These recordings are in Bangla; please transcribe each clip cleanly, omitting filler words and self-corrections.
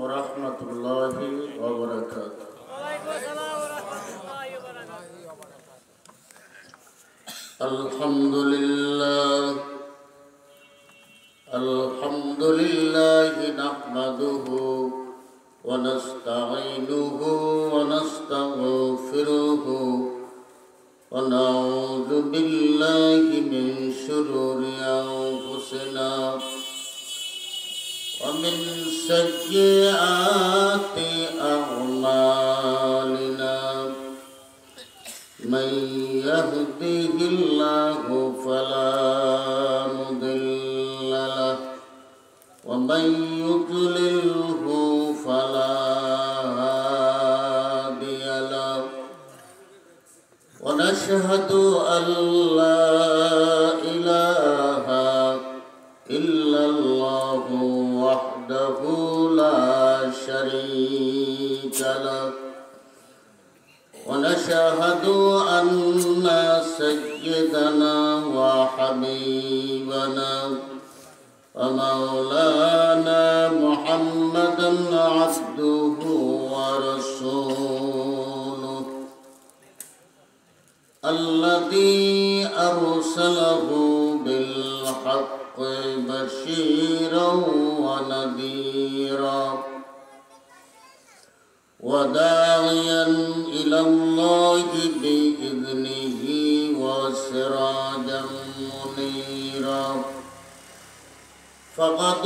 ورحمة الله وبركاته. وعليكم السلام ورحمة الله وبركاته. الحمد لله نحمده ونستعينه ونستغفره ونعوذ بالله من شرور أنفسنا ومن سيئات أعمالنا من يهده الله فلا مضل له ومن يضلله فلا هادي له ونشهد أن لا إله إلا الله وحده لا شريك له ونشهد أن سيدنا وحبيبنا ومولانا محمدا عبده ورسوله الذي أرسله بالحق بشيرا ونذيرا وداعيا إلى الله بإذنه وسراجا منيرا فقد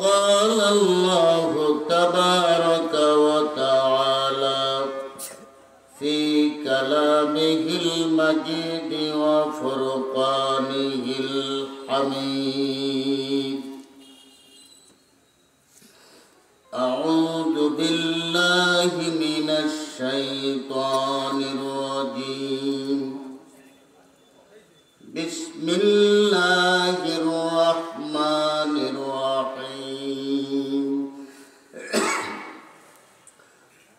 قال الله تبارك وتعالى في كلامه المجيد وفرقانه الحميد أعوذ بالله من الشيطان الرجيم بسم الله الرحمن الرحيم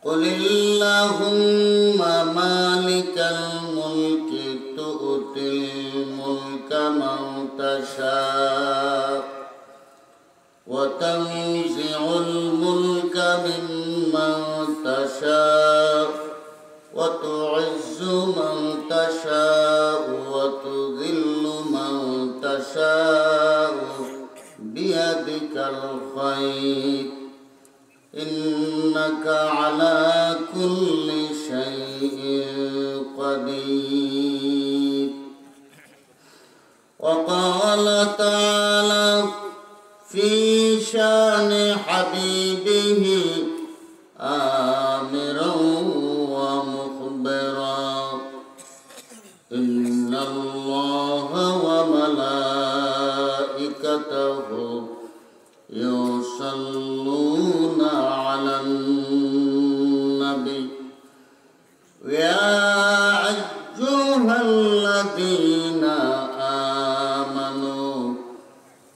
قل اللهم مالك الملك تؤتي الملك من تشاء وتنزع الملك ممن تشاء وتعز من تشاء وتذل من تشاء بيدك الخير إنك على كل شيء قدير وقال تعالى في شان حبيبه آمرا ومخبرا إن الله وملائكته يصلون على النبي يا أيها الذين آمنوا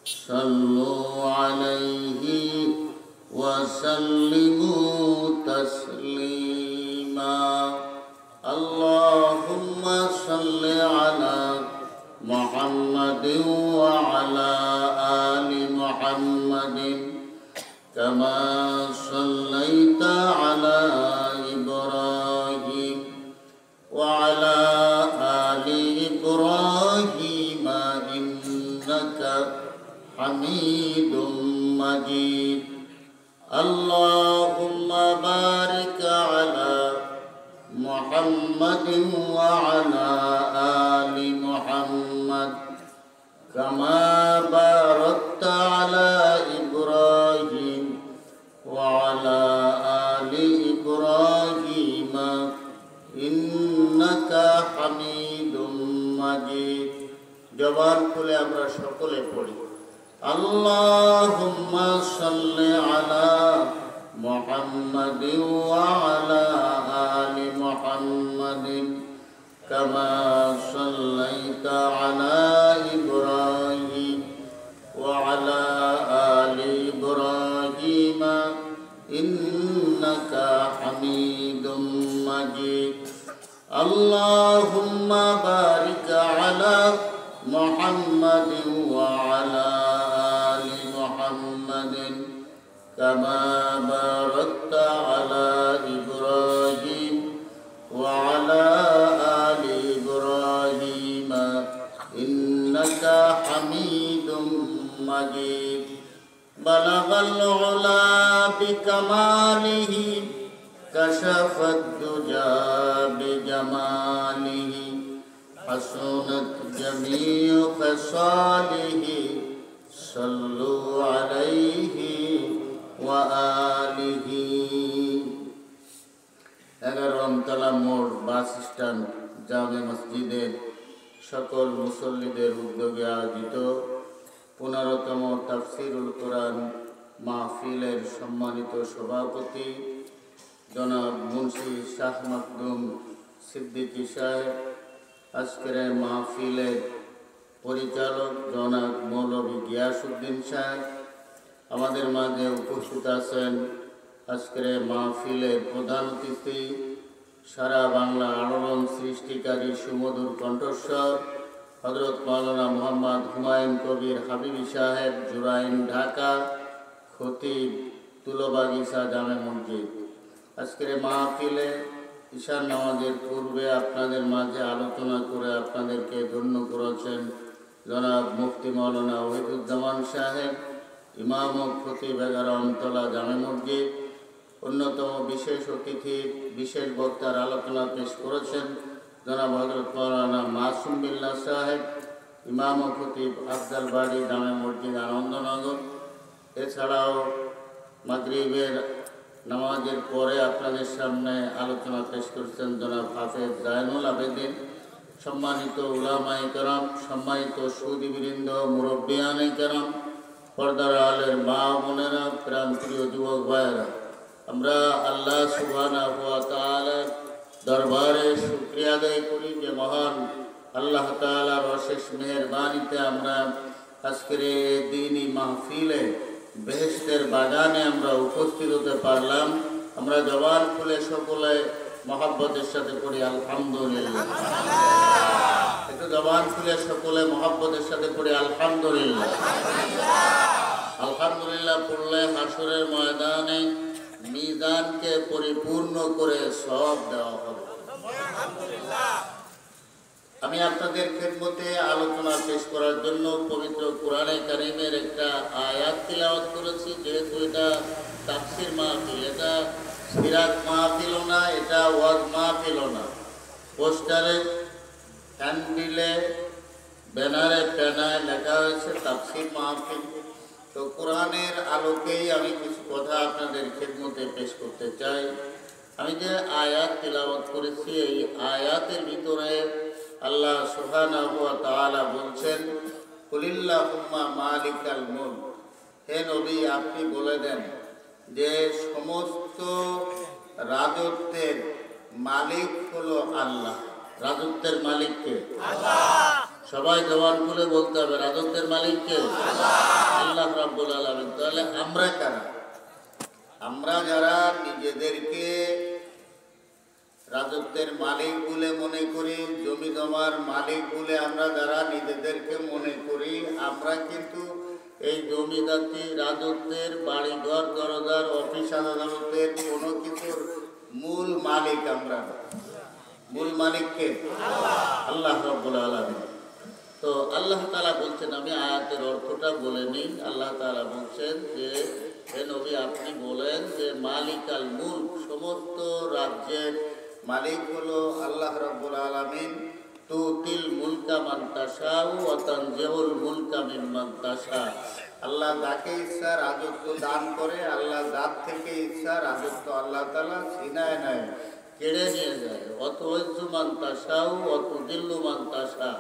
صلوا عليه وسلموا تسليما اللهم صل على محمد وعلى آل محمد كما صليت على إبراهيم وعلى آل إبراهيم إنك حميد مجيد اللهم بارك على محمد وعلى آل محمد كما باركت على إبراهيم وعلى آل إبراهيم إنك حميد مجيد জবান খুলে আমরা সকলে পড়ি اللهم صل على محمد وعلى آل محمد كما صليت على إبراهيم وعلى آل إبراهيم إنك حميد مجيد اللهم بارك على محمد وعلى آل محمد كما باركت على إبراهيم وعلى آل إبراهيم إنك حميد مجيد بلغ العلا بكماله كشف الدجى بجماله حسنت جميع خصاله صلوا عليه وآله 11 আমতলা মোড় বাস স্ট্যান্ড জামে মসজিদের সকল মুসল্লিদের উদ্যোগে আয়োজিত 15তম তাফসীরুল কোরআন মাহফিলের সম্মানিত সভাপতি জনাব মুন্সি শাহ মাকদুম সিদ্দিকী সাহেব, আজকের মাহফিলের পরিচালক জনাব মৌলভী গিয়াসউদ্দিন সাহেব, আমাদের মাঝে উপস্থিত আছেন আজকের মাহফিলের প্রধান অতিথি সারা বাংলা আলোড়ন সৃষ্টিকারী সুমধুর কণ্ঠস্বর হযরত মাওলানা মুহাম্মদ হুমায়ুন কবির হাবিবী সাহেব, জুরাইন, ঢাকা, খতিব, তুলবাগিচা জামে মসজিদ। আজকের মাহফিলে ঈশান নামাজের পূর্বে আপনাদের মাঝে আলোচনা করে আপনাদেরকে ধন্য করেছেন জনাব মুফতি মাওলানা ওহিদুজ্জামান সাহেব, ইমাম ও খতিব 11 আমতলা জামে মসজিদ। অন্যতম বিশেষ অতিথি বিশেষ বক্তার আলোচনা পেশ করেছেন জনাব হযরত মাওলানা মাসুম বিল্লাহ সাহেব, ইমাম ও খতিব আফজাল বাড়ি জামে মসজিদ, আনন্দনগর। এছাড়াও মাগরিবের নামাজের পরে আপনাদের সামনে আলোচনা পেশ করছেন জনাব হাফেজ জাইনুল আবেদিন। সম্মানিত উলামায়ে কেরাম, সম্মানিত সুদীবৃন্দ, মুরব্বিয়ানে কেরাম, পর্দার আলের মা বোনেরা, প্রাণপ্রিয় যুবক ভাইয়েরা, আমরা আল্লাহ সুবহানাহু ওয়া তাআলার দরবারে শুকরিয়া আদায় করি যে মহান আল্লাহ তাআলার অশেষ মেহেরবানিতে আমরা আজকের এই দ্বীনি মাহফিলে বেহেশতের বাগানে আমরা উপস্থিত হতে পারলাম। আমরা জবান খুলে সকলে মহব্বতের সাথে করি আলহামদুলিল্লাহ। একটু জবান খুলে সকলে মহব্বতের সাথে করি আলহামদুলিল্লাহ। আলহামদুলিল্লাহ পড়লে হাসরের ময়দানে মিজানকে পরিপূর্ণ করে সওয়াব দেওয়া হবে। আমি আপনাদের খেদমতে আলোচনা পেশ করার জন্য পবিত্র কোরআনে কারীমের একটা আয়াত তিলাওয়াত করেছি। যেহেতু এটা তাফসীর মাহফিল, এটা সিরাত মাহফিল না, এটা ওয়াজ মাহফিল না। পোস্টারে, হ্যান্ডবিলে, ব্যানারে, প্যানায় লেখা হয়েছে তাফসীর মাহফিল। তো কোরআনের আলোকেই আমি কিছু কথা আপনাদের খেদমতে পেশ করতে চাই। আমি যে আয়াত তিলাওয়াত করেছি, এই আয়াতের ভিতরে আল্লাহ সুবহানাহু ওয়া তাআলা বলছেন, কুলিল্লাহুম্মা মালিকাল মুলক, হে নবী আপনি বলে দেন যে সমস্ত রাজত্বের মালিক হলো আল্লাহ। রাজত্বের মালিক কে? আল্লাহ। সবাই জবান খুলে বলতে হবে, রাজত্বের মালিক কে? আল্লাহ রাব্বুল আলামিন। তাহলে আমরা কারা? আমরা যারা নিজেদেরকে রাজত্বের মালিক বলে মনে করি, জমি জমার মালিক বলে আমরা যারা নিজেদেরকে মনে করি, আমরা কিন্তু এই জমিদাতি রাজত্বের, বাড়িঘর দরজার, অফিস আদালতের কোনো কিছুর মূল মালিক আমরা। মূল মালিক কে? আল্লাহ রাব্বুল আলামিন। তো আল্লাহ তাআলা বলছেন, আমি আয়াতের অর্থটা বলে নিই। আল্লাহ তাআলা বলছেন যে হে নবী আপনি বলেন যে মালিকাল মুলক, সমস্ত রাজ্যের মালিক হলো আল্লাহ রাব্বুল আলামিন। তুতিল মুলকা মান তাশাউ ওয়া তানজিউল মুলকা মিম্মান তাশা। আল্লাহ যাকে ইচ্ছা রাজত্ব দান করে, আল্লাহ যার থেকে ইচ্ছা রাজত্ব আল্লাহ তাআলা ছিনায় নেয়, কেড়ে নিয়ে যায়। অতুইজ্জু মান তাশাউ ওয়া তুযিল্লু মান তাশা।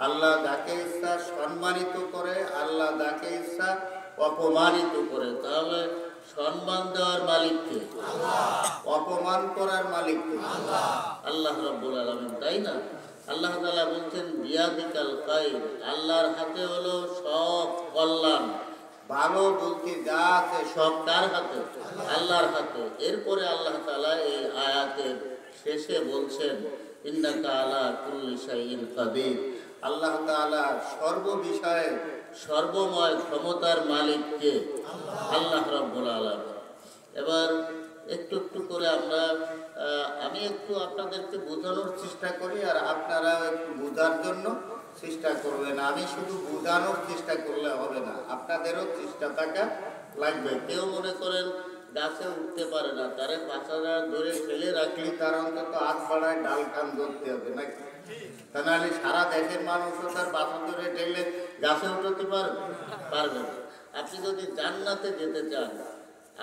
আল্লাহ যাকে ইচ্ছা সম্মানিত করে, আল্লাহ যাকে ইচ্ছা অপমানিত করে। তাহলে সম্মান দেওয়ার মালিক কে? আল্লাহ। অপমান করার মালিক কে? আল্লাহ। আল্লাহ রাব্বুল আলামিন, তাই না? আল্লাহ তাআলা বলছেন বিয়াদিকাল খায়র, আল্লাহর হাতে হলো সব কল্যাণ। ভালো বলতে যা আছে সব কার হাতে? আল্লাহর হাতে। এরপরে আল্লাহ তাআলা এই আয়াতের শেষে বলছেন ইন্নাকা আলা কুল্লি শাইইন কাদির। আল্লাহ তাআলা সর্ব বিষয়ে সর্বময় ক্ষমতার মালিক কে? আল্লাহ রাব্বুল আলামিন। এবার একটু একটু করে আমি একটু আপনাদেরকে বোঝানোর চেষ্টা করি, আর আপনারা একটু বোঝার জন্য চেষ্টা করবেন। আমি শুধু বোঝানোর চেষ্টা করলে হবে না, আপনাদেরও চেষ্টা থাকা লাগবে। কেউ মনে করেন গাছে উঠতে পারে না, তারে পাছাটা ধরে ফেলে রাখলে তার অন্তত হাত বাড়ায় ডাল কান ধরতে হবে নাকি? তা নাহলে সারা দেশের মানুষও তার পাছা ধরে ঠেলে গাছে উঠতে পারবে না। আপনি যদি জান্নাতে যেতে চান,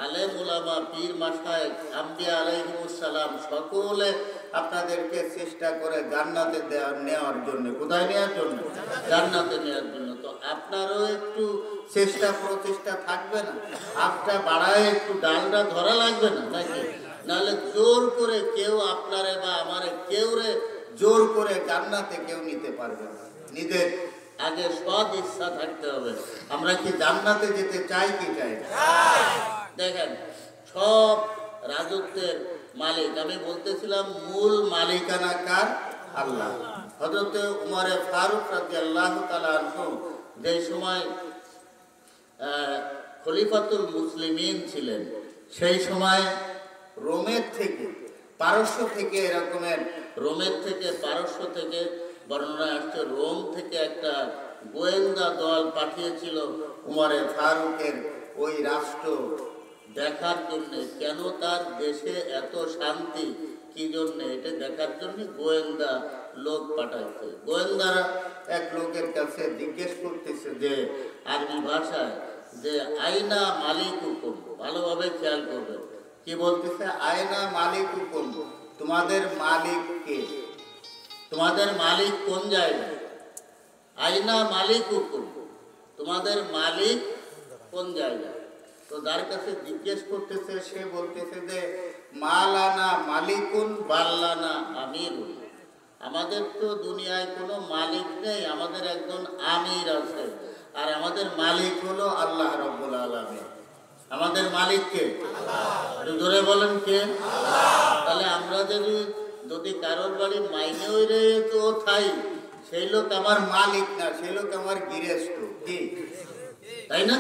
আলেম উলামা পীর মাশায়েখ আম্বিয়া আলাইহিমুস সালাম সকলে আপনাদেরকে চেষ্টা করে জান্নাতে নেওয়ার জন্য। কোথায় নেওয়ার জন্য? জান্নাতে নেওয়ার জন্য। তো আপনারও একটু চেষ্টা প্রচেষ্টা থাকবে না? হাতটা বাড়ায় একটু ডালটা ধরা লাগবে না নাকি? নাহলে জোর করে কেউ আপনারে বা আমারে কেউ জোর করে জান্নাতে কেউ নিতে পারবে না। নিজের আগে সৎ ইচ্ছা থাকতে হবে। আমরা কি জান্নাতে যেতে চাই কি চাই না? দেখেন, সব রাজত্বের মালিক, আমি বলতেছিলাম মূল মালিকানা কার? আল্লাহ। হযরত উমর ফারুক রাদিয়াল্লাহু তাআলা আনহু যে সময় খলিফাতুল মুসলিমিন ছিলেন, সেই সময় রোমের থেকে পারস্য থেকে পারস্য থেকে বর্ণনা আসছে, রোম থেকে একটা গোয়েন্দা দল পাঠিয়েছিল উমরে ফারুকের ওই রাষ্ট্র দেখার জন্য। কেন তার দেশে এত শান্তি, কি জন্য, এটা দেখার জন্য গোয়েন্দা লোক পাঠাইছে। গোয়েন্দারা এক লোকের কাছে জিজ্ঞেস করতেছে যে আরবি ভাষায় যে আইনা মালিক হুকুম, ভালোভাবে খেয়াল করবেন কি বলতেছে, আইনা মালিক হুকুম, তোমাদের মালিক কে? তোমাদের মালিক কোন জায়গায়? আইনা মালিক হুকুম, তোমাদের মালিক কোন জায়গায়? তো যার কাছে জিজ্ঞেস করতেছে সে বলতেছে যে মালানা মালিকুন বাল্লানা আমিরুন, আমাদের তো দুনিয়ায় কোনো মালিক নেই, আমাদের একজন আমির আছে, আর আমাদের মালিক হলো আল্লাহ রাব্বুল আলামিন। আমাদের মালিক কে? আল্লাহ। জোরে বলেন কে? আল্লাহ। তাহলে আমরা যদি কারোর বাড়ি মাইনে হইরে তো থাই, সেই লোক আমার মালিক না, সেই লোক আমার গৃহস্থ, কি তাই না?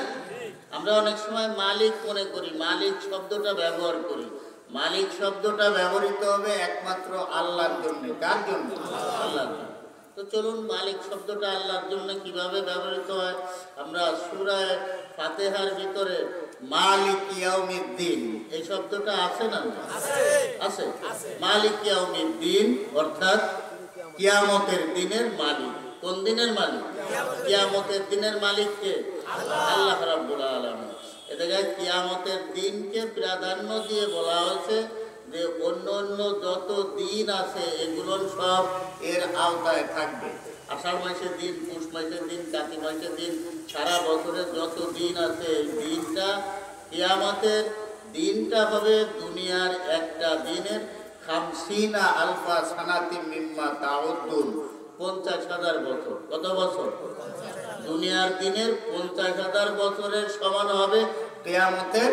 আমরা অনেক সময় মালিক মনে করি, মালিক শব্দটা ব্যবহার করি। মালিক শব্দটা ব্যবহৃত হবে একমাত্র আল্লাহর জন্য। কার জন্য? আল্লাহর জন্য। তো চলুন, মালিক শব্দটা আল্লাহর জন্য কিভাবে ব্যবহৃত হয় আমরা সূরা ফাতিহার ভিতরে মালিক ইয়াউমিদ্দিন এই শব্দটা আছে না? আছে। মালিক ইয়াউমিদ্দিন অর্থাৎ কিয়ামতের দিনের মালিক। কোন দিনের মালিক? কিয়ামতের দিনের মালিক কে? আল্লাহ রাব্বুল আলামিন। এদিকে কিয়ামতের দিনকে প্রাধান্য দিয়ে বলা হয়েছে যে অন্য অন্য যত দিন আছে এগুলো সব এর আওতায় থাকবে। আষাঢ় মাসের দিন, পৌষ মাসের দিন, কার্তিক মাসের দিন, সারা বছরের যত দিন আছে এই দিনটা, কিয়ামতের দিনটা হবে দুনিয়ার একটা দিনের 50 আলফা সানাতি মিম্মা তাউদ্দুন, 50,000 বছর। কত বছর? দুনিয়ার দিনের 50,000 বছরের সমান হবে কিয়ামতের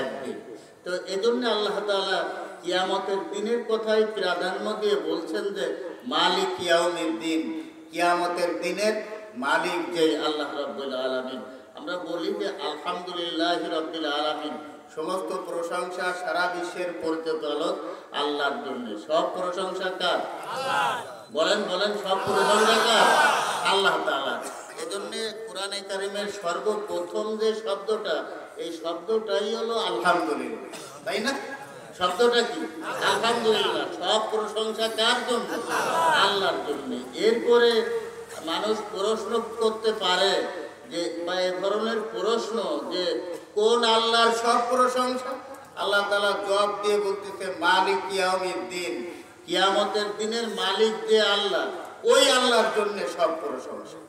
একদিন। তো এজন্য আল্লাহ তাআলা কিয়ামতের দিনের কথাই প্রাধান্য দিয়ে বলছেন যে মালিক ইয়াউমিদ্দিন, কিয়ামতের দিনের মালিক যে আল্লাহ রাব্বুল আলামিন। আমরা বলি যে আলহামদুলিল্লাহি রাব্বিল আলামিন, সমস্ত প্রশংসা সারা বিশ্বের প্রতিপালক আল্লাহর জন্য। সব প্রশংসা কার? আল্লাহ। বলেন বলেন, সব প্রশংসা কার? আল্লাহ তাআলা। এজন্য কোরআনে কারিমের সর্বপ্রথম যে শব্দটা, এই শব্দটাই হলো আলহামদুলিল্লাহ, তাই না? শব্দটা কি? আলহামদুলিল্লাহ। সব প্রশংসা কার জন্য? আল্লাহর জন্য। এরপরে মানুষ প্রশ্ন করতে পারে যে, বা এ ধরনের প্রশ্ন যে কোন আল্লাহর সব প্রশংসা? আল্লাহ তাআলা জবাব দিয়ে বলতেছে মালিক ইয়াউমিদ্দিন, কিয়ামতের দিনের মালিক যে আল্লাহ, ওই আল্লাহর জন্য সব প্রশংসা।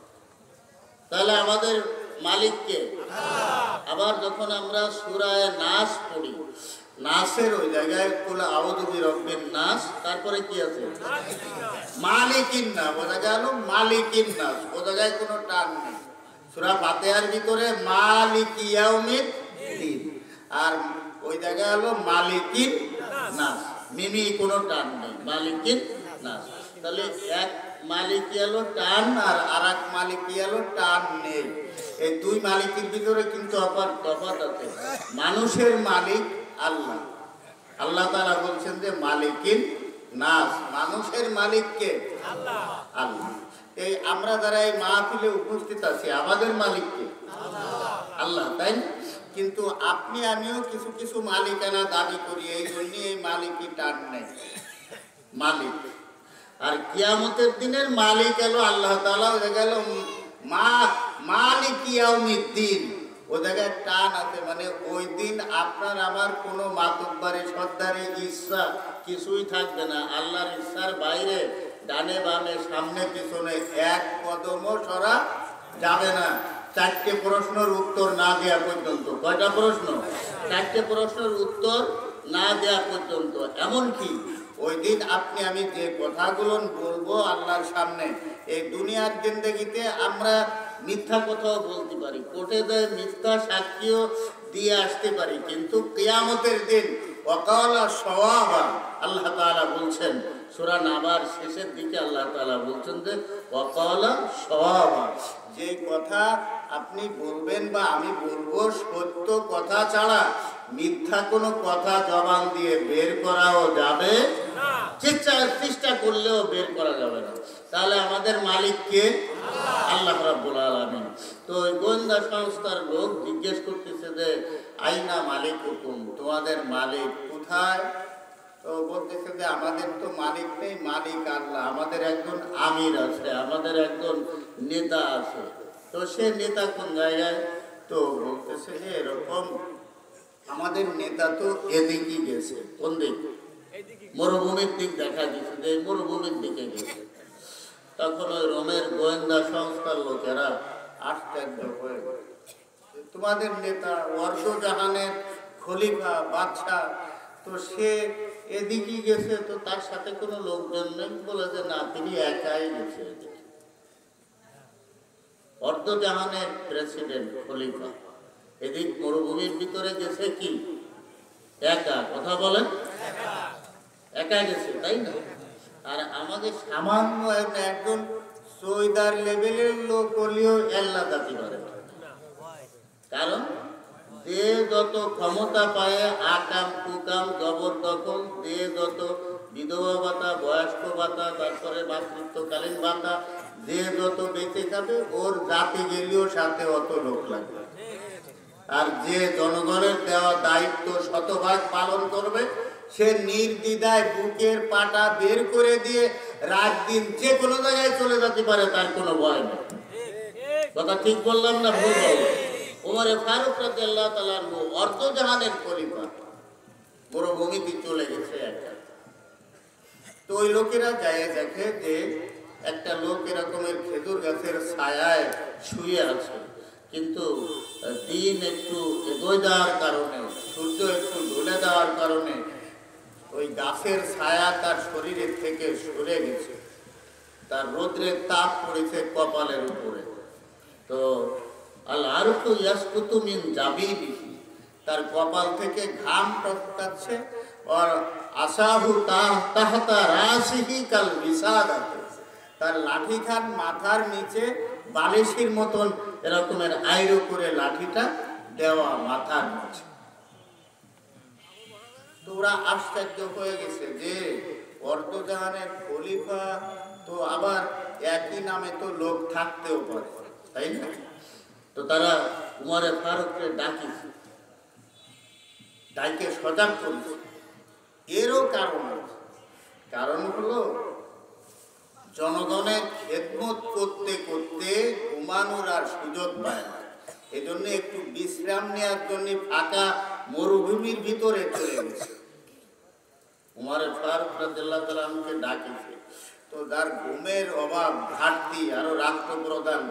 তাহলে আমাদের মালিককে। আবার যখন আমরা সূরা নাস পড়ি, নাসের ওই জায়গায় কুল আউযু বিরাব্বিন নাস, তারপরে কি আছে? মালিকিন নাস। বোঝা গেল মালিকিন নাস, ও জায়গায় কোনো টান নেই। সূরা ফাতিহার ভিতরে মালিক ইয়াউমিদ্দিন, আর ওই জায়গায় হলো মালিকিন নাস, মিমি কোনো টান নেই, মালিকিন নাস। তাহলে এক মালিক এলো টান আর আরেক মালিক এলো টান নেই। এই দুই মালিকের ভিতরে কিন্তু তফাৎ আছে। মানুষের মালিক আল্লাহ, আল্লাহ তাআলা বলছেন যে মালিকিন নাস, মানুষের মালিক কে? আল্লাহ। আল্লাহ। এই আমরা যারা এই মাহফিলে উপস্থিত আছি আমাদের মালিক কে? আল্লাহ, তাই না? কিন্তু আপনি আমিও কিছু কিছু মালিকানা দাবি করি, এই জন্য এই মালিকই টান নেই মালিক। আর কিয়ামতের দিনের মালিক এলো আল্লাহ তাআলা, ও গেল মালিক ইয়াউমিদ্দিন, ও জায়গায় টান আছে। মানে ওই দিন আপনার আমার কোনো মাতব্বারি সর্দারি ইচ্ছা কিছুই থাকবে না। আল্লাহর ইচ্ছার বাইরে ডানে বামে সামনে পিছনে এক কদমও সরা যাবে না। 4টে প্রশ্নের উত্তর না দেওয়া পর্যন্ত। কয়টা প্রশ্ন? 4টে প্রশ্নের উত্তর না দেওয়া পর্যন্ত। এমনকি ওই দিন আপনি আমি যে কথাগুলো বলবো আল্লাহর সামনে, এই দুনিয়ার জিন্দেগিতে আমরা মিথ্যা কথাও বলতে পারি, কোর্টে দেয় মিথ্যা সাক্ষীও দিয়ে আসতে পারি, কিন্তু কিয়ামতের দিন ওয়াকালা সওয়াবা, আল্লাহ তাআলা বলছেন সূরা নাবার শেষের দিকে আল্লাহ তাআলা বলছেন যে ওয়াকালা সওয়াবা, যে কথা আপনি বলবেন বা আমি বলবো সত্য কথা ছাড়া মিথ্যা কোনো কথা জবান দিয়ে বের করাও যাবে না, চেষ্টা করলেও বের করা যাবে না। তাহলে আমাদের মালিক কে? আল্লাহ রাব্বুল আলামিন। তো ওই গোয়েন্দা সংস্থার লোক জিজ্ঞেস করতেছে যে আইনা মালিক হুকুম, তোমাদের মালিক কোথায়? তো বলতেছে যে আমাদের তো মালিক নেই, মালিক আল্লাহ, আমাদের একজন আমির আছে, আমাদের একজন নেতা আছে। তো সে নেতা কোন জায়গায়? তো বলতেছে যে এরকম আমাদের নেতা তো এদিকে গেছে। কোন দিক? মরুভূমির দিক দেখা দিচ্ছে, যে মরুভূমির দিকে গেছে। তখন ওই রোমের গোয়েন্দা সংস্থার লোকেরা আশ্চর্য হয়ে গেল, তোমাদের নেতা ওয়ার্দজাহানের খলিফা বাদশাহ, তো সে এদিকে গেছে, তো তার সাথে কোনো লোকজন নেই? বলে যে না, তিনি একাই গেছে। ওয়ার্দজাহানের প্রেসিডেন্ট খলিফা এদিক মরুভূমির ভিতরে গেছে কি একা? কথা বলেন, একা গেছে, তাই না? আর আমাদের সামান্য একজন সৈদার লেভেলের লোক হলেও এল্লা জাতি পারে। কারণ যে যত ক্ষমতা পায়, আকাম কুকাম জবরদখল, যে যত বিধবা ভাতা, বয়স্ক ভাতা, তারপরে মাতৃত্বকালীন ভাতা, যে যত বেঁচে খাবে, ওর জাতি গেলেও সাথে অত লোক লাগবে। আর যে জনগণের দেওয়া দায়িত্ব শতভাগ পালন করবে, সে নির্দ্বিধায় বুকের পাটা বের করে দিয়ে রাত দিন যে কোনো জায়গায় চলে যেতে পারে, তার কোনো ভয় নেই। কথা ঠিক বললাম না ভুল বললাম? ওমরে ফারুক রাদিয়াল্লাহু তাআলা আনহু ওয়ার্দজাহানের খলিফা মরুভূমিতে চলে গেছে একা। তো ওই লোকেরা যায় দেখে যে একটা লোক এরকমের খেজুর গাছের ছায়ায় শুয়ে আছে, কিন্তু দিন একটু এগোয় দেওয়ার কারণে, সূর্য একটু ঢলে দেওয়ার কারণে ওই গাছের ছায়া তার শরীরের থেকে সরে গেছে, তার রৌদ্রের তাপ পড়েছে কপালের উপরে। তো আল আরকু ইয়াসকুতু মিন জাবিবিহি, তার কপাল থেকে ঘাম টপকাচ্ছে। আর আসাহু তাহতা রাসিহি কাল বিসাদাত, তার লাঠিখান মাথার নিচে বালিশের মতন এরকমের আইরো করে লাঠিটা দেওয়া মাথার নিচে। তো ওরা আশ্চর্য হয়ে গেছে যে ওয়ার্দজাহানের খলিফা, তো আবার একই নামে তো লোক থাকতেও পারে, তাই না? তো তারা উমরে ফারুককে ডাকিছে, ডাইকে সজাগ করেছে। এরও কারণ আছে। কারণ হলো জনগণের খেদমত করতে করতে ঘুমানোর আর সুযোগ পায় না, এই জন্য একটু বিশ্রাম নেওয়ার জন্য ফাঁকা মরুভূমির ভিতরে চলে গেছে। উমরে ফারুক রাদিয়াল্লাহু তাআলা আনহুকে ডাকিছে। তো যার ঘুমের অভাব ঘাটতি, আরো রাষ্ট্রপ্রধান,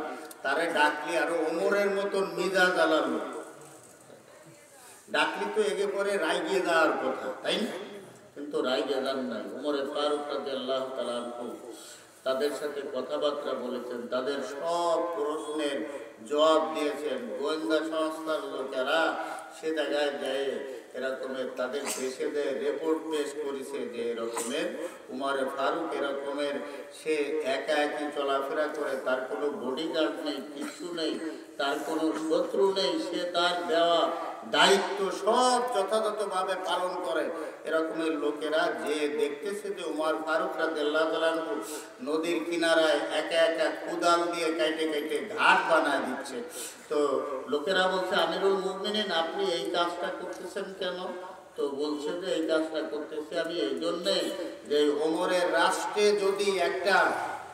তারে ডাকলি আরো ওমরের মতন মিজাজ আলালো, ডাকলি তো এগে পরে রাইগে যাওয়ার কথা, তাই না? কিন্তু রাইগে যান নাই। উমরে ফারুক রাদিয়াল্লাহু তাআলা আনহু তাদের সাথে কথাবার্তা বলেছেন, তাদের সব প্রশ্নের জবাব দিয়েছেন। গোয়েন্দা সংস্থার লোকেরা সে জায়গায় যায় এরকমের তাদের দেশে রিপোর্ট পেশ করেছে যে এরকমের উমরে ফারুক এরকমের সে একা একই চলাফেরা করে, তার কোনো বডিগার্ড নেই, কিছু নেই, তার কোনো শত্রু নেই, সে তার দেওয়া দায়িত্ব সব যথাযথভাবে পালন করে। এরকমের লোকেরা যে দেখতেছে যে উমর ফারুক রাদিয়াল্লাহু তাআলা নদীর কিনারায় একা একা কুদাল দিয়ে কাটে কাটে ঘাট বানায় দিচ্ছে, তো লোকেরা বলছে আমিরুল মুমিনিন আপনি এই কাজটা করতেছেন কেন? তো বলছে যে এই কাজটা করতেছি আমি এই জন্যে যে ওমরের রাষ্ট্রে যদি একটা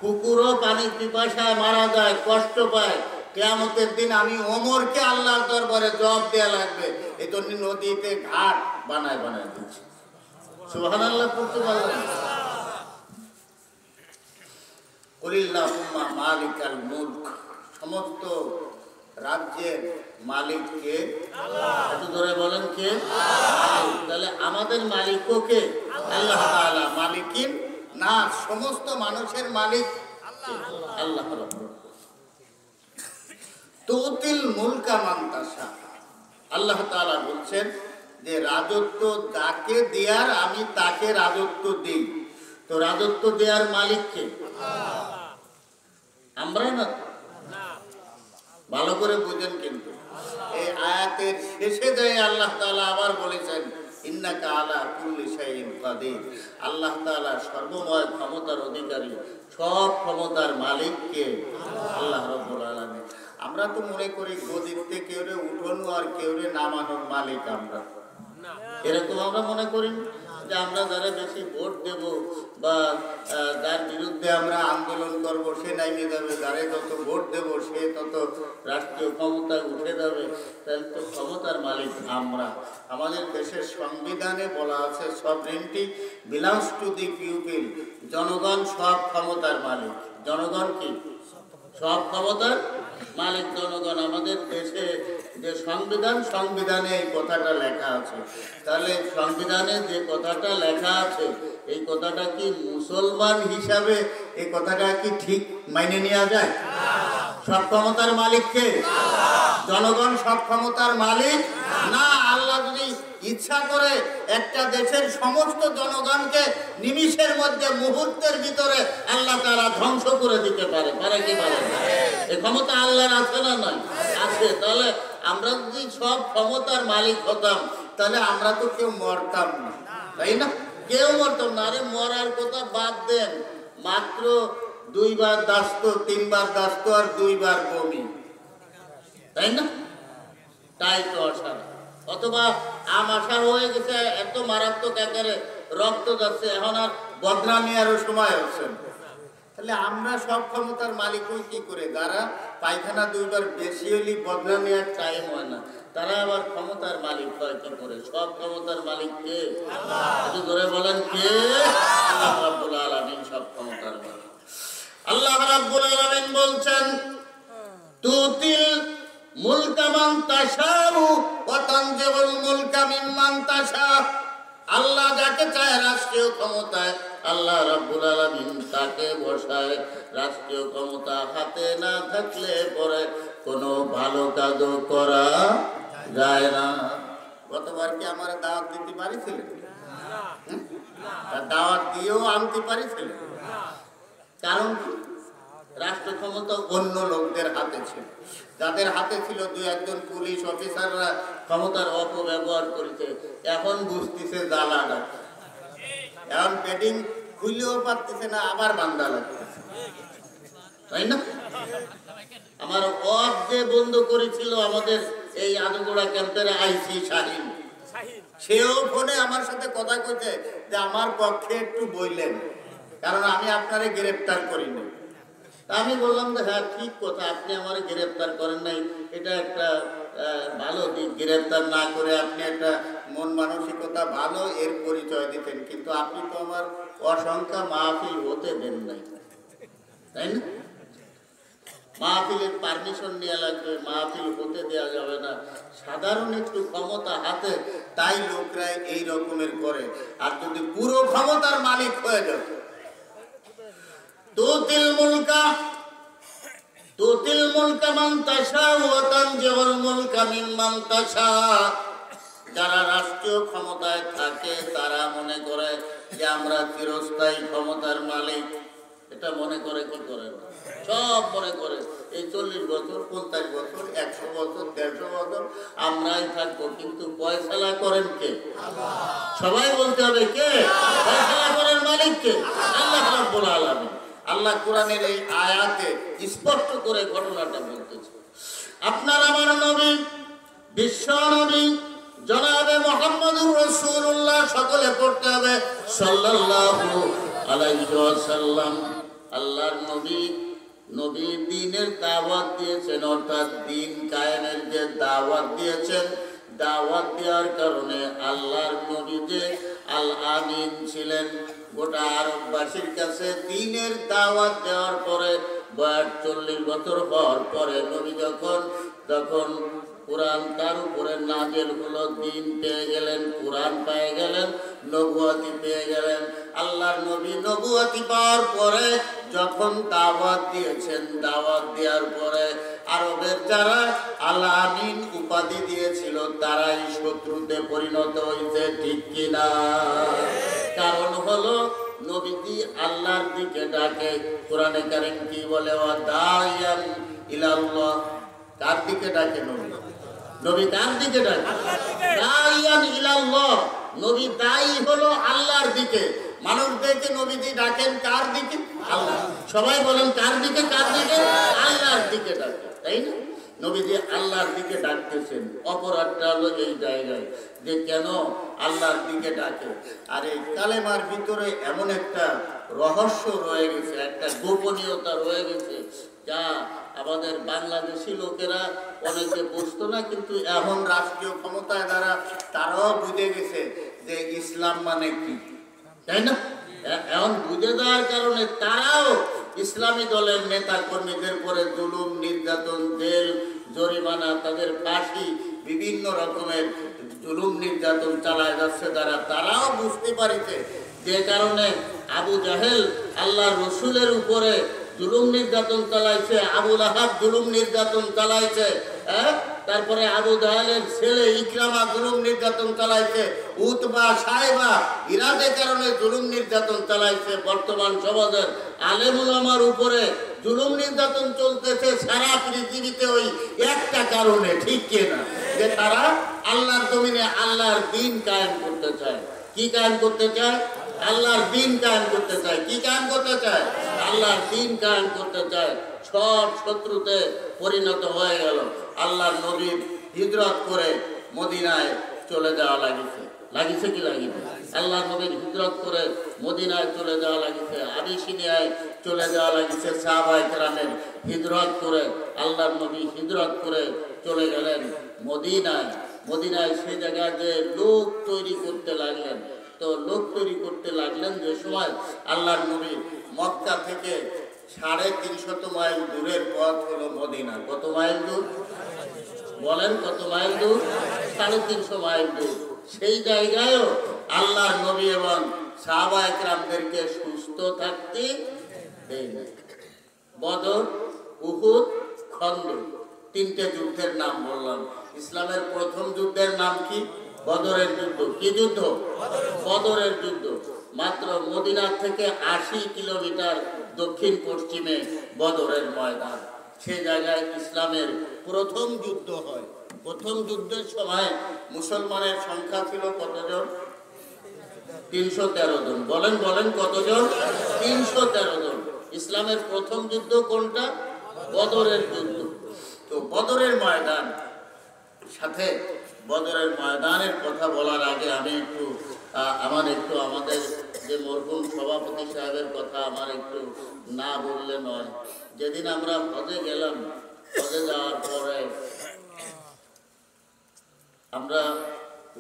কুকুরও পানি পিপাসায় মারা যায়, কষ্ট পায়, কিয়ামতের দিন আমি ওমরকে আল্লাহর দরবারে জবাব দেয়া লাগবে, এই জন্য নদীতে ঘাট বানায় বানায় দিচ্ছে। সুবহানাল্লাহ পড়তে পারলেন? কুলিল্লাহুম্মা মালিকাল মুলক, সমস্ত রাজ্যের মালিক কে? একটু ধরে বলেন কে? তাহলে আমাদের মালিকও কে? আল্লাহ তাআলা। মালিকিন না, সমস্ত মানুষের মালিক আল্লাহ রাব্বুল। তুতিল মুলকা মান তাশা, আল্লাহ তাআলা বলছেন যে রাজত্ব যাকে দেয়ার আমি তাকে রাজত্ব দিই। তো রাজত্ব দেয়ার মালিক কে? আমরা না। ভালো করে বুঝেন কিন্তু এই আয়াতের শেষে যায় আল্লাহ তাআলা আবার বলেছেন ইন্নাকা আলা কুল্লি শাইইন কাদির। আল্লাহ তাআলা সর্বময় ক্ষমতার অধিকারী, সব ক্ষমতার মালিক কে? আল্লাহ রাব্বুল আলামিন। আমরা তো মনে করি গদিতে কেউরে উঠানো আর কেউরে নামানোর মালিক আমরা, এরকম আমরা মনে করি যে আমরা যারা বেশি ভোট দেব বা যার বিরুদ্ধে আমরা আন্দোলন করব সে নাইমে যাবে, যারে যত ভোট দেব সে তত রাষ্ট্রীয় ক্ষমতায় উঠে যাবে। তাহলে তো ক্ষমতার মালিক আমরা। আমাদের দেশের সংবিধানে বলা আছে sovereignty belongs to the people, জনগণ সব ক্ষমতার মালিক। জনগণ কি? সব ক্ষমতার মালিক জনগণ। আমাদের দেশে যে সংবিধান, সংবিধানে এই কথাটা লেখা আছে। তাহলে সংবিধানে যে কথাটা লেখা আছে এই কথাটা কি মুসলমান হিসাবে এই কথাটা কি ঠিক মাইনে নেওয়া যায়? সব ক্ষমতার মালিক কে? জনগণ সব ক্ষমতার মালিক না। আল্লাহ যদি ইচ্ছা করে একটা দেশের সমস্ত জনগণকে নিমিষের মধ্যে মুহূর্তের ভিতরে আল্লাহ তাআলা ধ্বংস করে দিতে পারে। পারে কি পারে না? এই ক্ষমতা আল্লাহর আছে না? নয়, আছে। তাহলে আমরা যদি সব ক্ষমতার মালিক হতাম তাহলে আমরা তো কেউ মরতাম না, তাই না? কেউ মরতাম না। আরে মরার কথা বাদ দেন, মাত্র 2 বার দাস্ত, 3 বার দাস্ত আর 2 বার বমি, তাই না? তাই তো আসার, অথবা আমাশার হয়ে গেছে এত মারাত্মক আকারে রক্ত যাচ্ছে, এখন আর বদনামি আরো সময় হচ্ছে। তাহলে আমরা সব ক্ষমতার মালিক হই কি করে? যারা পায়খানা 2 বার বেশি হলে বদনামি আর টাইম হয় না, তারা আবার ক্ষমতার মালিক হয় কি করে? সব ক্ষমতার মালিক কে? একটু ধরে বলেন কে? আল্লাহ রাব্বুল আলামিন সব ক্ষমতার মালিক। আল্লাহ রাব্বুল আলামিন বলছেন তুতিল মুলকা মান তাশাউ ওয়া তানজিউল মুলকা মিম্মান তাশা। আল্লাহ যাকে চায় রাষ্ট্রীয় ক্ষমতায় আল্লাহ রাব্বুল আলামিন তাকে বসায়। রাষ্ট্রীয় ক্ষমতা হাতে না থাকলে পরে কোনো ভালো কাজও করা যায় না। গতবার কি আমার দাওয়াত দিতে পারিছিলেন? দাওয়াত দিয়েও আনতে পারিছিলেন? কারণ রাষ্ট্র ক্ষমতা অন্য লোকদের হাতে ছিল। যাদের হাতে ছিল 2-1 পুলিশ অফিসাররা ক্ষমতার অপব্যবহার করেছে। এখন বুঝতেছে জ্বালাটা, এখন পেডিং খুলেও পারতেছে না, আবার বান্দা লাগতেছে, তাই না? আমার অফ যে বন্ধ করেছিল আমাদের এই আদুগোড়া ক্যাম্পের আইসি শাহিন, সেও ফোনে আমার সাথে কথা কইতে যে আমার পক্ষে একটু বললেন, কারণ আমি আপনারে গ্রেফতার করিনি। আমি বললাম যে হ্যাঁ ঠিক কথা, আপনি আমার গ্রেফতার করেন নাই, এটা একটা ভালো দিক। গ্রেফতার না করে আপনি একটা মন মানসিকতা ভালো, এর পরিচয় দিতেন, কিন্তু আপনি তো আমার অসংখ্য মাহফিল হতে দেন নাই, তাই না? মাহফিলের পারমিশন নেওয়া লাগবে, মাহফিল হতে দেওয়া যাবে না। সাধারণ একটু ক্ষমতা হাতে, তাই লোকরা এই রকমের করে। আর যদি পুরো ক্ষমতার মালিক হয়ে যায়, তুতিল মুলকা মান তাশা ওয়া তানজিউল মুলকা মিম্মান তাশা। যারা রাষ্ট্রীয় ক্ষমতায় থাকে তারা মনে করে যে আমরা চিরস্থায়ী ক্ষমতার মালিক। এটা মনে করে কি করে না? সব মনে করে এই 40 বছর 50 বছর 100 বছর 150 বছর আমরাই থাকবো, কিন্তু ফয়সালা করেন কে? সবাই বলতে হবে কে? ফয়সালা করেন মালিক কে? আল্লাহ রাব্বুল আলামিন। আল্লাহ কোরআনের এই আয়াতে স্পষ্ট করে ঘটনাটা বলতেছে। আপনার আমার নবী, বিশ্ব নবী জনাবে মুহাম্মদুর রাসূলুল্লাহ, সকলে পড়তে হবে সাল্লাল্লাহু আলাইহি ওয়াসাল্লাম। আল্লাহর নবী দ্বীনের দাওয়াত দিয়েছেন, অর্থাৎ দ্বীন কায়েমের যে দাওয়াত দিয়েছেন, দাওয়াত দেওয়ার কারণে আল্লাহর নবী যে আল আমিন ছিলেন। গোটা আরববাসীর কাছে দ্বীনের দাওয়াত দেওয়ার পরে বয়স 40 বছর হওয়ার পরে নবী যখন কুরআন তার উপরে নাযিল হলো, দ্বীন পেয়ে গেলেন, কুরআন পেয়ে গেলেন, নবুয়তি পেয়ে গেলেন। আল্লাহর নবী নবুয়তি পাওয়ার পরে যখন দাওয়াত দিয়েছেন, দাওয়াত দেওয়ার পরে আরবের যারা আল আমিন উপাধি দিয়েছিল তারাই শত্রুতে পরিণত হয়েছে, ঠিক কিনা? কারণ হলো নবীজি আল্লাহর দিকে ডাকে। কোরআনে কারীম কি বলে? ওয়া দাইয়ান ইলাল্লাহ। কার দিকে ডাকে নবী? নবী কার দিকে ডাকে? দাইয়ান ইলাল্লাহ। নবী দায়ী হলো আল্লাহর দিকে। মানুষদেরকে নবীজি ডাকেন কার দিকে? আল্লাহ। সবাই বলেন কার দিকে? কার দিকে? আল্লাহর দিকে ডাকে, তাই না? নবীজি আল্লাহর দিকে ডাকতেছেন। অপরাধটা হলো এই জায়গায় যে কেন আল্লাহর দিকে ডাকে। আর এই কালেমার ভিতরে এমন একটা রহস্য রয়ে গেছে, একটা গোপনীয়তা রয়ে গেছে, যা আমাদের বাংলাদেশি লোকেরা অনেকে বুঝতো না, কিন্তু এখন রাষ্ট্রীয় ক্ষমতায় তারাও বুঝে গেছে যে ইসলাম মানে কি, তাই না? এখন বুঝে দেওয়ার কারণে তারাও ইসলামী দলের নেতা কর্মীদের পরে জুলুম, নির্যাতন, জেল, জরিমানা, তাদের ফাঁসি, বিভিন্ন রকমের জুলুম নির্যাতন চালায় যাচ্ছে। তারাও বুঝতে পারিছে, যে কারণে আবু জাহেল আল্লাহর রসুলের উপরে জুলুম নির্যাতন চালাইছে, আবু লাহাব জুলুম নির্যাতন চালাইছে, তারপরে আবু জাহেলের ছেলে ইকরামা জুলুম নির্যাতন চালাইছে, উতবা, সাইবা এরা যে কারণে জুলুম নির্যাতন চালাইছে। বর্তমান সমাজের আলেম উলামার উপরে জুলুম নির্যাতন চলতেছে সারা পৃথিবীতে ওই একটা কারণে, ঠিক কিনা? যে তারা আল্লাহর জমিনে আল্লাহর দ্বীন কায়েম করতে চায়। কি কায়েম করতে চায়? আল্লাহর দ্বীন কায়েম করতে চায়। কি কায়েম করতে চায়? আল্লাহর দ্বীন কায়েম করতে চায়। সব শত্রুতে পরিণত হয়ে গেল। আল্লাহর নবীর হিজরত করে মদিনায় চলে যাওয়া লাগিছে কি লাগিছে? আল্লাহর নবীর হিজরত করে মদিনায় চলে যাওয়া লাগিছে, আবিসিনিয়ায় চলে যাওয়া লাগিছে। সাহাবায়ে কেরামের হিজরত করে আল্লাহর নবী হিজরত করে চলে গেলেন মদিনায় সেই জায়গায় যে লোক তৈরি করতে লাগলেন। তো লোক তৈরি করতে লাগলেন যে সময় আল্লাহর নবী মক্কা থেকে 350 মাইল দূরের পথ হলো মদিনা। কত মাইল দূর বলেন? কত মাইল দূর? 350 মাইল দূর। সেই জায়গায়ও আল্লাহর নবী এবং সাহাবায়ে কেরামদেরকে সুস্থ থাকতে দেয় না। বদর, উহুদ, খন্দক, 3টে যুদ্ধের নাম বললাম। ইসলামের প্রথম যুদ্ধের নাম কি? বদরের যুদ্ধ। কি যুদ্ধ? বদরের যুদ্ধ। মাত্র মদিনা থেকে 80 কিলোমিটার দক্ষিণ পশ্চিমে বদরের ময়দান। সেই জায়গায় ইসলামের প্রথম যুদ্ধ হয়। প্রথম যুদ্ধের সময় মুসলমানের সংখ্যা ছিল কতজন? 313 জন। বলেন কতজন? 313 জন। ইসলামের প্রথম যুদ্ধ কোনটা? বদরের যুদ্ধ। তো বদরের ময়দান সাথে বদরের ময়দানের কথা বলার আগে আমি আমাদের যে মরহুম সভাপতি সাহেবের কথা আমার একটু না বললে নয়। যেদিন আমরা হজে গেলাম, হজে যাওয়ার পরে আমরা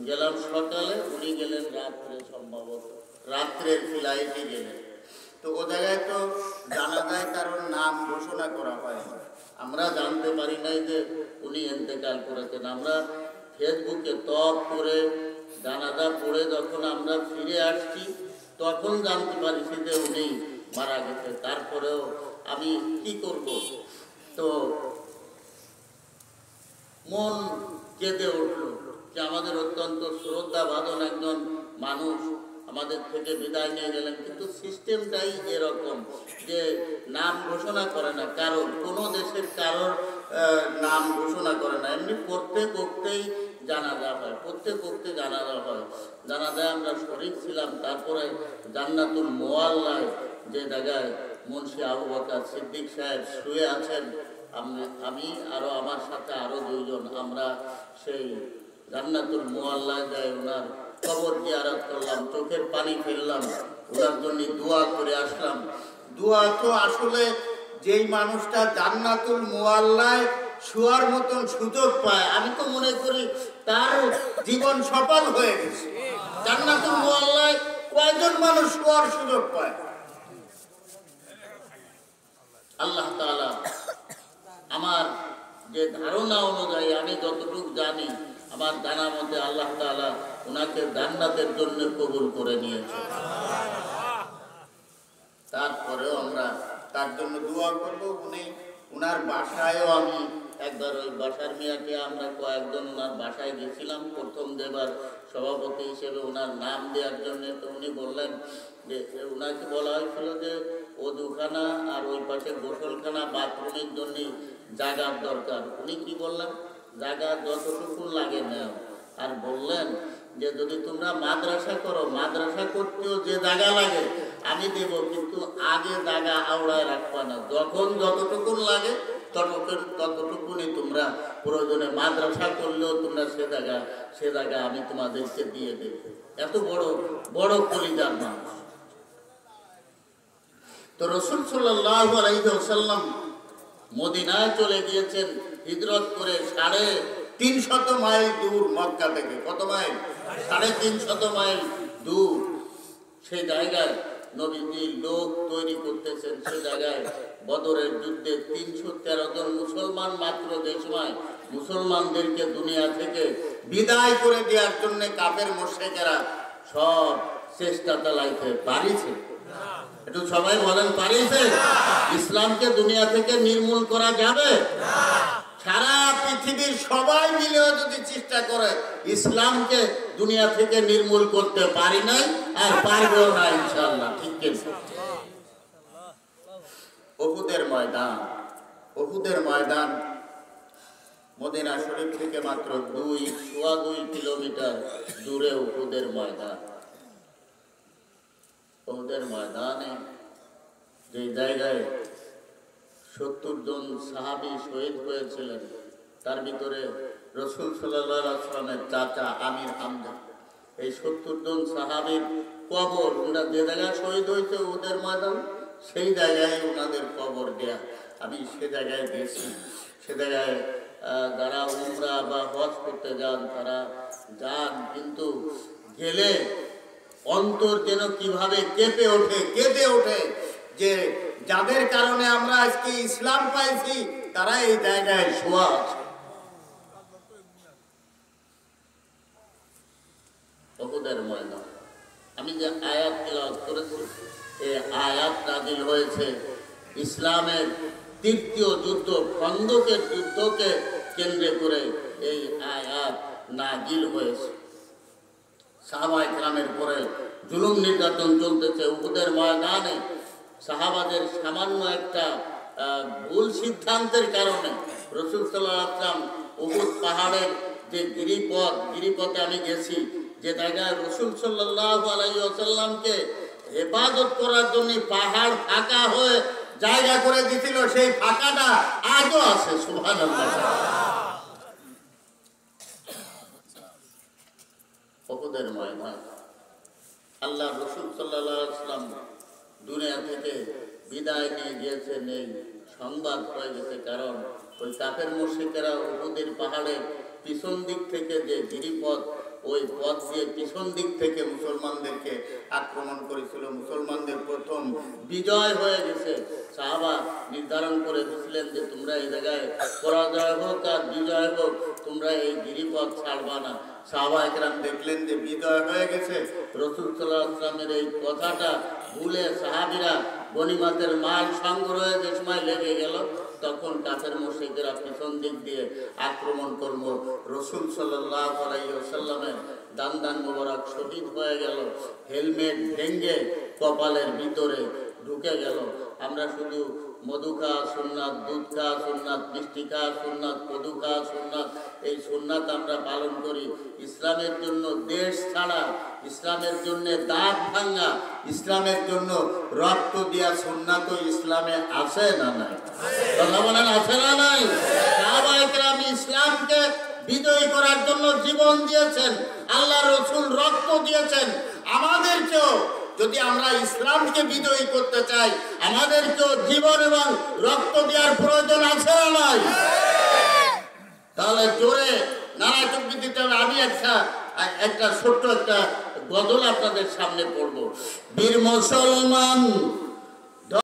গেলাম সকালে, উনি গেলেন রাত্রে, সম্ভবত রাত্রের ফ্লাইটে গেলেন। তো ও জায়গায় তো জানাজায় কারোর নাম ঘোষণা করা হয়, আমরা জানতে পারি নাই যে উনি ইন্তেকাল করেছেন। আমরা ফেসবুকে তপ করে জানাজা পড়ে যখন আমরা ফিরে আসছি তখন জানতে পারছি যে উনি মারা গেছে। তারপরেও আমি কি করব, তো মন কেঁদে উঠল। যে আমাদের অত্যন্ত শ্রদ্ধা ভাজন একজন মানুষ আমাদের থেকে বিদায় নিয়ে গেলেন, কিন্তু সিস্টেমটাই এরকম যে নাম ঘোষণা করে না কারোর, কোনো দেশের কারোর নাম ঘোষণা করে না, এমনি প্রত্যেক ওক্তেই জানাজা হয়, প্রত্যেক ওক্তে জানাজা হয়। জানাজায় আমরা শরীক ছিলাম। তারপরে জান্নাতুল মোয়াল্লায় যে জায়গায় মুন্সি আবু বকর সিদ্দিক সাহেব শুয়ে আছেন, আমি আরো আমার সাথে আরো দুইজন, আমরা সেই জান্নাতুল মোয়াল্লায় যাই ওনার কবর জিয়ারত করলাম, চোখের পানি ফেললাম, ওনার জন্য দোয়া করে আসলাম। দোয়া তো আসলে যেই মানুষটা জান্নাতুল মোয়াল্লায় শোয়ার মতন সুযোগ পায়, আমি তো মনে করি তার জীবন সফল হয়ে গেছে। জান্নাতুল মোয়াল্লায় কয়জন মানুষ শোয়ার সুযোগ পায়? আল্লাহ তাআলা আমার যে ধারণা অনুযায়ী আমি যতটুকু জানি, আমার জানা মতে আল্লাহ তাআলা ওনাকে জান্নাতের জন্য কবুল করে নিয়েছে। তারপরেও আমরা তার জন্য দোয়া করবো। ওনার বাসায়ও আমি একবার, ওই বাসার মেয়াকে আমরা কয়েকজন ওনার বাসায় গেছিলাম প্রথম দেবার সভাপতি হিসেবে ওনার নাম দেওয়ার জন্য। তো উনি বললেন যে ওনাকে বলা হয়েছিল যে ওযুখানা আর ওই পাশে গোসলখানা বাথরুমের জন্য জায়গার দরকার। উনি কি বললেন, জায়গা যতটুকু লাগে নেও। আর বললেন যে যদি তোমরা মাদ্রাসা করো, মাদ্রাসা করতেও যে জায়গা লাগে আমি দেব, কিন্তু আগে জায়গা আওড়ায় রাখবা না, যখন যতটুকুন লাগে ততটুকুনি তোমরা প্রয়োজনে মাদ্রাসা করলেও তোমরা সে জায়গা আমি তোমাদেরকে দিয়ে দেব। এত বড় বড় কলিজার মানুষ। তো রাসূল সাল্লাল্লাহু আলাইহি ওয়াসাল্লাম মদিনায় চলে গিয়েছেন হিজরত করে 350 মাইল দূর মক্কা থেকে। কত মাইল? 350 মাইল দূর। সেই জায়গায় নবীজি লোক তৈরি করতেছেন। সেই জায়গায় বদরের যুদ্ধে 313 জন মুসলমান মাত্র, যে সময় মুসলমানদেরকে দুনিয়া থেকে বিদায় করে দেওয়ার জন্য কাফের মুশরিকেরা সব চেষ্টা চালাইতে পারিছে। একটু সবাই বলেন, পারিছে? ইসলামকে দুনিয়া থেকে নির্মূল করা যাবে? সারা পৃথিবীর সবাই মিলেও যদি চেষ্টা করে ইসলামকে দুনিয়া থেকে নির্মূল করতে পারি নাই, আর পারবেও না ইনশাআল্লাহ। ঠিক আছে। উহুদের ময়দান মদিনা শরীফ থেকে মাত্র 2 কিলোমিটার দূরে উহুদের ময়দান। উহুদের ময়দানে যে জায়গায় 70 জন সাহাবী শহীদ হয়েছিলেন, তার ভিতরে রাসূল সাল্লাল্লাহু আলাইহি ওয়াসাল্লামের চাচা আমির হামজা। এই 70 জন সাহাবীর কবর, ওনারা যে জায়গায় শহীদ হয়েছে ওদের ময়দান, সেই জায়গায় ওনাদের কবর দেয়া। আমি সে জায়গায় গেছি। সে জায়গায় যারা উমরা বা হজ করতে যান তারা যান, কিন্তু গেলে অন্তর যেন কিভাবে কেঁপে ওঠে যে যাদের কারণে আমরা আজকে ইসলাম পাইছি তারা এই জায়গায় শোয়া আছে। উহুদের ময়দান। আমি যে আয়াত তেলাওয়াত করেছি, এই আয়াত নাযিল হয়েছে ইসলামের তৃতীয় যুদ্ধ খন্দকের যুদ্ধকে কেন্দ্র করে। এই আয়াত নাযিল হয়েছে। সাহাবায়ে কেরামের পরে জুলুম নির্যাতন চলতেছে উহুদের ময়দানে। সাহাবাদের সামান্য একটা ভুল সিদ্ধান্তের কারণে রাসূল সাল্লাল্লাহু আলাইহি ওয়াসাল্লাম উহুদ পাহাড়ের যে গিরিপথে আমি গেছি, যে জায়গায় রাসূল সাল্লাল্লাহু আলাইহি ওয়াসাল্লামকে হেফাজত করার জন্য পাহাড় ফাঁকা হয়ে জায়গা করে দিছিল, সেই ফাঁকাটা আজও আছে। সুবহানাল্লাহ। উহুদের ময়দান। আল্লাহ রাসূল সাল্লাল্লাহু আলাইহি ওয়াসাল্লাম দুনিয়া থেকে বিদায় নিয়ে গিয়েছেন, এই সংবাদ হয়ে গেছে। কারণ ওই কাফের মুশরিকেরা উহুদের পাহাড়ের পিছন দিক থেকে যে গিরিপথ, ওই পথ দিয়ে পিছন দিক থেকে মুসলমানদেরকে আক্রমণ করেছিল। মুসলমানদের প্রথম বিজয় হয়ে গেছে। সাহাবা নির্ধারণ করে দিয়েছিলেন যে তোমরা এই জায়গায় পরাজয় হোক আর বিজয় হোক, তোমরা এই গিরিপথ ছাড়বা না। সাহাবায়ে কেরাম দেখলেন যে বিজয় হয়ে গেছে। রাসূল সাল্লাল্লাহু আলাইহি ওয়াসাল্লামের এই কথাটা ভুলে সাহাবীরা গনিমতের মাল সংগ্রহে যে সময় লেগে গেল, তখন কাফের মুশরিকরা পিছন দিক দিয়ে আক্রমণ করলো। রাসূল সাল্লাল্লাহু আলাইহি ওয়াসাল্লামের দান মোবারক শহীদ হয়ে গেল, হেলমেট ভেঙে কপালের ভিতরে ঢুকে গেল। আমরা শুধু মধু খাওয়া সুন্নাত, দুধ খাওয়া সুন্নাত, মিষ্টি খাওয়া সুন্নাত, মধু খাওয়া সুন্নাত, এই সুন্নাত আমরা পালন করি। ইসলামের জন্য দেশ ছাড়া, ইসলামের জন্য দাঁত ভাঙা, ইসলামের জন্য রক্ত দেওয়া সুন্নাত ইসলামে আছে না নাই? কথা বলেন, আছে না নাই? সাহাবায়ে কেরাম ইসলামকে বিজয়ী করার জন্য জীবন দিয়েছেন, আল্লাহ রাসূল রক্ত দিয়েছেন। আমাদেরকেও যদি আমরা ইসলামকে বিজয়ী করতে চাই, আমাদেরকেও জীবন এবং রক্ত দেওয়ার প্রয়োজন আছে না নাই? তাহলে জোরে নারা চুক্তি দিতে হবে। আমি একটা ছোট্ট একটা গজল আপনাদের সামনে পড়ব। বীর মুসলমান